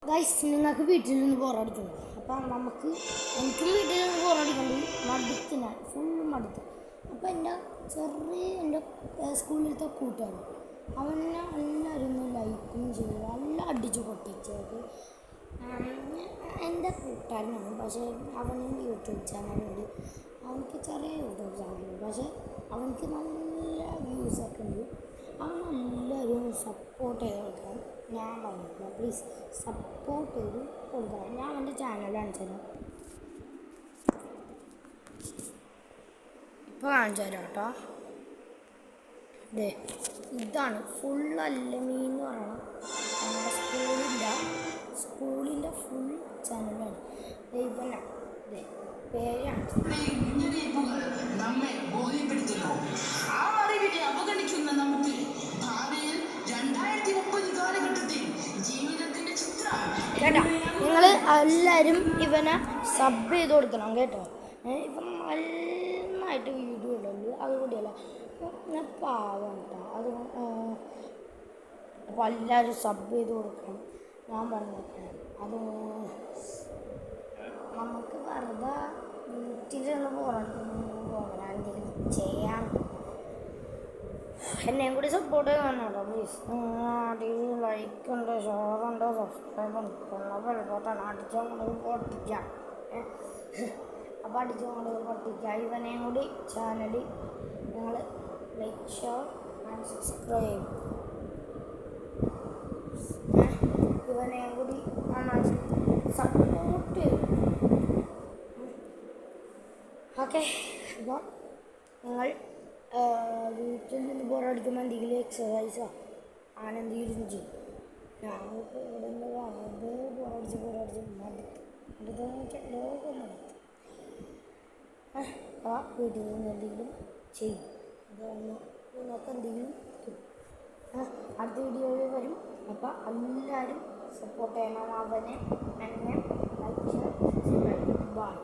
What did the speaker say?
Guys നിങ്ങൾക്ക് വീട്ടിൽ നിന്ന് ബോറടിക്കുന്നു. അപ്പം എനിക്കും വീട്ടിൽ നിന്ന് ബോറടിക്കുന്നുണ്ട്. മടുത്ത് ഞാൻ ഫുൾ മടുത്ത്. അപ്പോൾ എൻ്റെ സ്കൂളിലത്തെ കൂട്ടുകാരൻ അവനെ എല്ലാവരും ലൈക്കും ചെയ്തു, എല്ലാം അടിച്ചു പൊട്ടിച്ചത് എൻ്റെ കൂട്ടുകാരനാണ്. പക്ഷേ അവന് യൂട്യൂബ് ചാനലുണ്ട്, അവനക്ക് ചെറിയ യൂട്യൂബ് ചാനലുണ്ട്. പക്ഷേ അവനക്ക് നല്ല വ്യൂസൊക്കെ ഉണ്ട്. അവൻ എല്ലാവരും സപ്പോർട്ട് ചെയ്ത് കൊടുക്കണം. ഞാൻ പറഞ്ഞില്ല, പ്ലീസ് സപ്പോർട്ട് ചെയ്ത് കൊടുക്കണം. ഞാൻ എൻ്റെ ചാനൽ കാണിച്ചു തരാം, ഇപ്പോൾ കാണിച്ചു തരാം കേട്ടോ. ഇതാണ് ഫുൾ അല്ലമീൻ എന്ന് പറയണം. നമ്മുടെ സ്കൂളിൻ്റെ ഫുൾ ചാനലാണ്. ഇവനാണ് പേരാണ്. നമ്മെ ബോധ്യപ്പെടുത്തുന്നു. ആ അറിവിനെ അവഗണിക്കുന്ന നമുക്ക് ഭാവിയിൽ 2030 കാലഘട്ടത്തിൽ ജീവിതത്തിന്റെ ചിത്രം കേട്ടോ. നിങ്ങൾ എല്ലാവരും ഇവനെ സബ് ചെയ്ത് കൊടുക്കണം കേട്ടോ. ഇവൻ നന്നായിട്ട് വീഡിയോ ഇടുള്ളൂ, അതുകൂടിയല്ല ഞാൻ പാവം കേട്ടോ. അപ്പോൾ എല്ലാവരും സബ് ചെയ്ത് കൊടുക്കണം. ഞാൻ പറഞ്ഞേക്കാം, അത് നമുക്ക് വെറുതെ വീട്ടിലുള്ള പോകണം, എന്തെങ്കിലും ചെയ്യാൻ എന്നെയും കൂടി സപ്പോർട്ട് ചെയ്യാനുണ്ടോ പ്ലീസ്. ലൈക്ക് ഉണ്ട്, ഷെയർ ഉണ്ട്, സബ്സ്ക്രൈബ് ഉണ്ട്, ബെൽബട്ടൺ അടിച്ചുകൊണ്ട് പൊട്ടിക്കാം. അപ്പോൾ അടിച്ചുകൊണ്ട് പൊട്ടിക്കാം. ഇവനെയും കൂടി ചാനൽ നിങ്ങൾ ലൈക്ക്, ഷെയർ ആൻഡ് സബ്സ്ക്രൈബ്. ഇവനെയും കൂടി നന്നായിട്ട് സപ്പോർട്ട് ചെയ്യും. ഓക്കെ, അപ്പോൾ നിങ്ങൾ വീട്ടിൽ നിന്ന് ബോറടിക്കുമ്പോൾ എന്തെങ്കിലും എക്സസൈസോ അങ്ങനെ എന്തെങ്കിലും ചെയ്യും. ഞാനിപ്പോൾ ഇവിടെ നിന്ന് വെറുതെ ബോറടിച്ച് അടുത്തെന്ന് വെച്ചാൽ ലോകം മടുത്ത്. ആ വീട്ടിൽ നിന്ന് എന്തെങ്കിലും ചെയ്യും, അതാകുമ്പോൾ നിങ്ങൾക്ക് എന്തെങ്കിലും കിട്ടും. അടുത്ത വീഡിയോയിൽ വരും. അപ്പോൾ എല്ലാവരും സപ്പോർട്ട് ചെയ്യണം അവനെ, എന്നെ. Like, share, subscribe. ബൈ.